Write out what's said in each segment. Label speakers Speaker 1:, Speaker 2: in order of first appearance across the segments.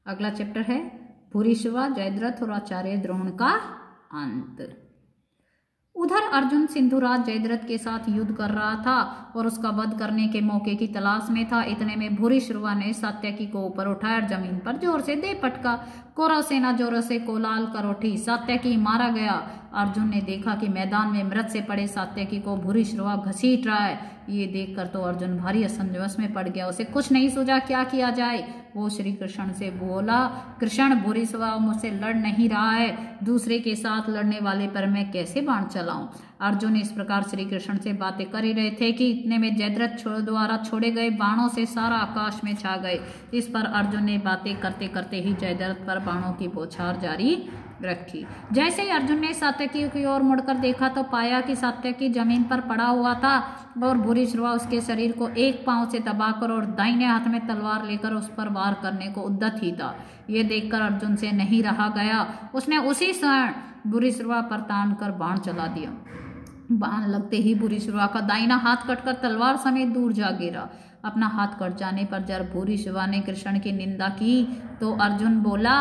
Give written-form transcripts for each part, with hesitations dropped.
Speaker 1: अगला चैप्टर है भूरिश्रवा, जयद्रथ और आचार्य द्रोण का अंत। उधर अर्जुन सिंधुराज जयद्रथ के साथ युद्ध कर रहा था और उसका वध करने के मौके की तलाश में था। इतने में भूरिश्रवा ने सात्यकी को ऊपर उठाया और जमीन पर जोर से दे पटका। कौरव सेना जोरों से कोलाहल कर उठी। सात्यकी मारा गया। अर्जुन ने देखा कि मैदान में मृत से पड़े सात्यकी को भूरिश्रवा घसीट रहा है। ये देखकर तो अर्जुन भारी असमंजस में पड़ गया। उसे कुछ नहीं सूझा क्या किया जाए। वो श्री कृष्ण से बोला, कृष्ण, भूरिश्रवा मुझसे लड़ नहीं रहा है, दूसरे के साथ लड़ने वाले पर मैं कैसे बाण चलाऊं। अर्जुन इस प्रकार श्री कृष्ण से बातें कर ही रहे थे कि इतने में जयद्रथ द्वारा छोड़े गए बाणों से सारा आकाश में छा गए। इस पर अर्जुन ने बातें करते करते ही जयद्रथ पर बाणों की बौछार जारी रखी। जैसे ही अर्जुन ने सात्यकी की ओर मुड़कर देखा तो पाया कि सात्यकी जमीन पर पड़ा हुआ था और भूरिश्रवा उसके शरीर को एक पांव से दबाकर और दाहिने हाथ में तलवार लेकर उस पर वार करने को उद्यत ही था। ये देखकर अर्जुन से नहीं रहा गया। उसने उसी क्षण भूरिश्रवा पर तान कर बाण चला दिया। बाण लगते ही भूरिश्रवा का दाहिना हाथ कटकर तलवार समेत दूर जा गिरा। अपना हाथ कट जाने पर जब भूरिश्रवा ने कृष्ण की निंदा की तो अर्जुन बोला,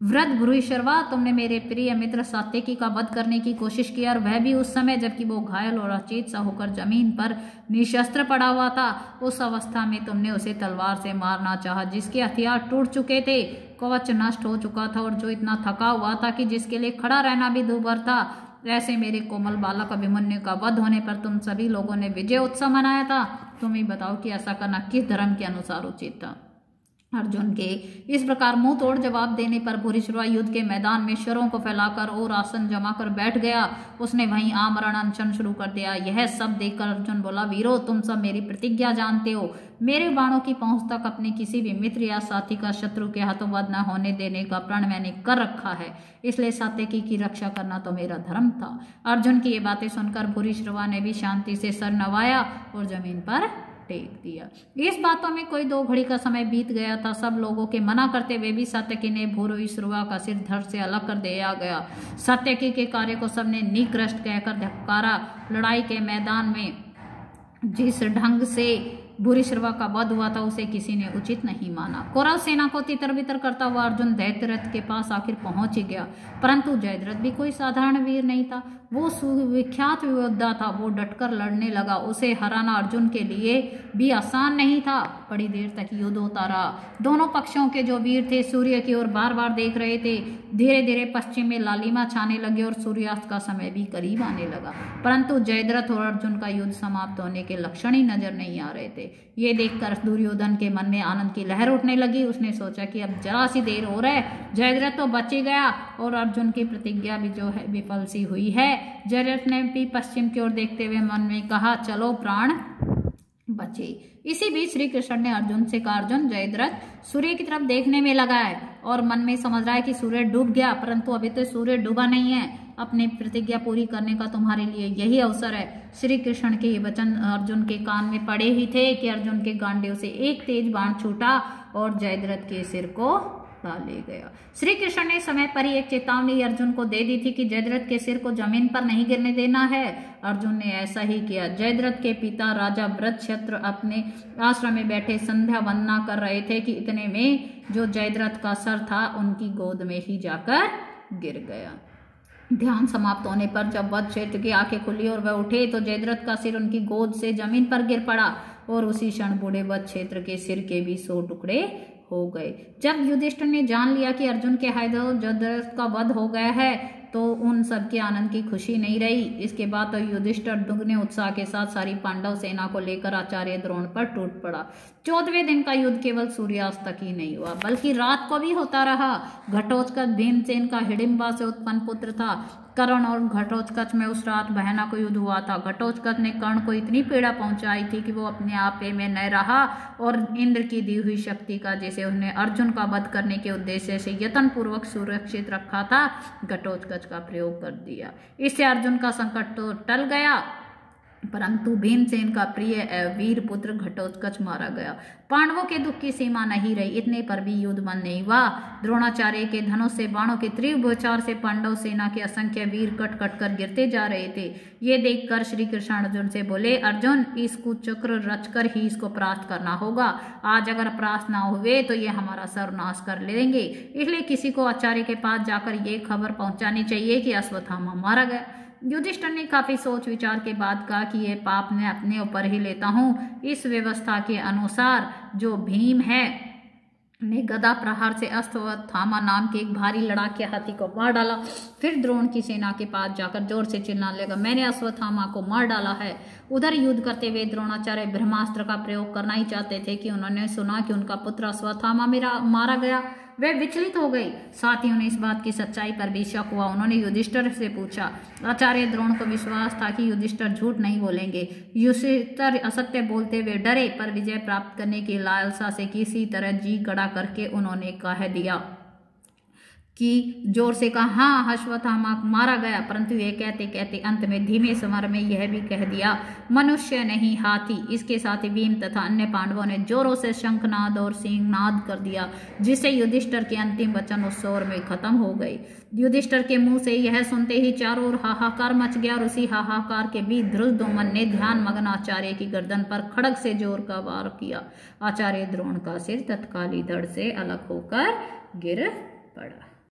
Speaker 1: वृद्ध भूरिश्रवा, तुमने मेरे प्रिय मित्र सात्यकी का वध करने की कोशिश की और वह भी उस समय जबकि वो घायल और अचेत सा होकर जमीन पर निशस्त्र पड़ा हुआ था। उस अवस्था में तुमने उसे तलवार से मारना चाहा, जिसके हथियार टूट चुके थे, कवच नष्ट हो चुका था और जो इतना थका हुआ था कि जिसके लिए खड़ा रहना भी दूभर था। ऐसे मेरे कोमल बालक अभिमन्यु का वध होने पर तुम सभी लोगों ने विजय उत्सव मनाया था। तुम ही बताओ कि ऐसा करना किस धर्म के अनुसार उचित था। अर्जुन के इस प्रकार मुंह तोड़ जवाब देने पर भूरिश्रवा युद्ध के मैदान में शरों को फैलाकर और आसन जमाकर बैठ गया। उसने वहीं आमरण अनशन शुरू कर दिया। यह सब देखकर अर्जुन बोला, वीरो, तुम सब मेरी प्रतिज्ञा जानते हो। मेरे बाणों की पहुंच तक अपने किसी भी मित्र या साथी का शत्रु के हाथों वध न होने देने का प्रण मैंने कर रखा है, इसलिए सात्यकी की रक्षा करना तो मेरा धर्म था। अर्जुन की ये बातें सुनकर भूरिश्रवा ने भी शांति से सर नवाया और जमीन पर टेक दिया। इस बातों में कोई 2 घड़ी का समय बीत गया था। सब लोगों के मना करते हुए भी सात्यकी ने भूरिश्रवा का सिर धड़ से अलग कर दिया गया। सात्यकी के कार्य को सबने निकृष्ट कहकर धिक्कारा। लड़ाई के मैदान में जिस ढंग से भूरिश्रवा का वध हुआ था उसे किसी ने उचित नहीं माना। कौरव सेना को तितर बितर करता हुआ अर्जुन दैत्यरथ के पास आखिर पहुंच ही गया, परंतु जयद्रथ भी कोई साधारण वीर नहीं था। वो सुविख्यात योद्धा था। वो डटकर लड़ने लगा। उसे हराना अर्जुन के लिए भी आसान नहीं था। बड़ी देर तक युद्ध होता रहा। दोनों पक्षों के जो वीर थे सूर्य की ओर बार बार देख रहे थे। धीरे धीरे पश्चिम में लालिमा छाने लगी और सूर्यास्त का समय भी करीब आने लगा, परंतु जयद्रथ और अर्जुन का युद्ध समाप्त होने के लक्षण ही नजर नहीं आ रहे थे। ये देखकर दुर्योधन के मन में आनंद की लहर उठने लगी। उसने सोचा कि अब जरा सी देर हो रहा है, जयद्रथ तो बच ही गया और अर्जुन की प्रतिज्ञा भी जो है विफल सी हुई है। जयद्रथ ने भी पश्चिम की ओर देखते हुए मन में कहा, चलो प्राण बचे। इसी बीच श्री कृष्ण ने अर्जुन से कहा, अर्जुन, जयद्रथ सूर्य की तरफ देखने में लगा है और मन में समझ रहा है कि सूर्य डूब गया, परंतु अभी तो सूर्य डूबा नहीं है। अपनी प्रतिज्ञा पूरी करने का तुम्हारे लिए यही अवसर है। श्री कृष्ण के ये वचन अर्जुन के कान में पड़े ही थे कि अर्जुन के गांडीव से एक तेज बाण छूटा और जयद्रथ के सिर को ले गया। श्री कृष्ण ने समय पर ही एक चेतावनी अर्जुन को दे दी थी कि जयद्रथ के सिर को जमीन पर नहीं गिरने देना है। अर्जुन ने ऐसा ही किया। जयद्रथ के पिता राजा वृषक्षत्र अपने आश्रम में बैठे संध्या वंदना कर रहे थे कि इतने में जो जयद्रथ का सर था उनकी गोद में ही जाकर गिर गया। ध्यान समाप्त होने पर जब वध क्षेत्र की आंखें खुली और वह उठे तो जयद्रथ का सिर उनकी गोद से जमीन पर गिर पड़ा और उसी क्षण बूढ़े वध क्षेत्र के सिर के भी 100 टुकड़े हो गए। जब युधिष्ठिर ने जान लिया कि अर्जुन के हाथों जयद्रथ का वध हो गया है तो उन सबके आनंद की खुशी नहीं रही। इसके बाद तो युधिष्ठिर दुगने उत्साह के साथ सारी पांडव सेना को लेकर आचार्य द्रोण पर टूट पड़ा। 14वें दिन का युद्ध केवल सूर्यास्त तक ही नहीं हुआ बल्कि रात को भी होता रहा। घटोत्कच भीमसेन का हिडिंबा से उत्पन्न पुत्र था। कर्ण और घटोत्कच में उस रात भयानक युद्ध हुआ था। घटोत्कच ने कर्ण को इतनी पीड़ा पहुंचाई थी कि वो अपने आप में न रहा और इंद्र की दी हुई शक्ति का जिसे उसने अर्जुन का वध करने के उद्देश्य से यत्न पूर्वक सुरक्षित रखा था, घटोत्कच का प्रयोग कर दिया। इससे अर्जुन का संकट तो टल गया परंतु भीमसेन का प्रिय वीर पुत्र घटोत्कच मारा गया। पांडवों के दुख की सीमा नहीं रही, इतने पर भी युद्ध बंद नहीं हुआ। द्रोणाचार्य के धनुष से बाणों के तीव्र बौछार से पांडव सेना के असंख्य वीर कट कट कर गिरते जा रहे थे। ये देखकर श्री कृष्ण अर्जुन से बोले, अर्जुन, इस कुचक्र रचकर ही इसको परास्त करना होगा। आज अगर परास्त ना हुए तो ये हमारा सर्वनाश कर लेंगे। इसलिए किसी को आचार्य के पास जाकर ये खबर पहुंचानी चाहिए कि अश्वत्थामा मारा गया। युधिष्ठिर ने काफी सोच विचार के बाद कहा कि यह पाप मैं अपने ऊपर ही लेता हूँ। इस व्यवस्था के अनुसार जो भीम है ने गदा प्रहार से अश्वत्थामा नाम के एक भारी लड़ाके हाथी को मार डाला। फिर द्रोण की सेना के पास जाकर जोर से चिल्लाने लगा, मैंने अश्वत्थामा को मार डाला है। उधर युद्ध करते हुए द्रोणाचार्य ब्रह्मास्त्र का प्रयोग करना ही चाहते थे कि उन्होंने सुना कि उनका पुत्र अश्वत्थामा मारा गया। वे विचलित हो गई। साथ ही उन्हें इस बात की सच्चाई पर भी शक हुआ। उन्होंने युधिष्ठिर से पूछा। आचार्य द्रोण को विश्वास था कि युधिष्ठिर झूठ नहीं बोलेंगे। युधिष्ठिर असत्य बोलते हुए डरे, पर विजय प्राप्त करने की लालसा से किसी तरह जी कड़ा करके उन्होंने कह दिया कि जोर से कहा, हाँ, अश्वत्थामा मारा गया। परंतु ये कहते कहते अंत में धीमे स्वर में यह भी कह दिया, मनुष्य नहीं हाथी। इसके साथ ही भीम तथा अन्य पांडवों ने जोरों से शंखनाद और सिंहनाद कर दिया, जिससे युधिष्ठिर के अंतिम वचन उस शोर में खत्म हो गए। युधिष्ठिर के मुंह से यह सुनते ही चारों ओर हाहाकार मच गया और उसी हाहाकार के बीच धृष्टद्युम्न ने ध्यान मग्न आचार्य की गर्दन पर खड़ग से जोर का वार किया। आचार्य द्रोण का सिर तत्काल ही धड़ से अलग होकर गिर पड़ा।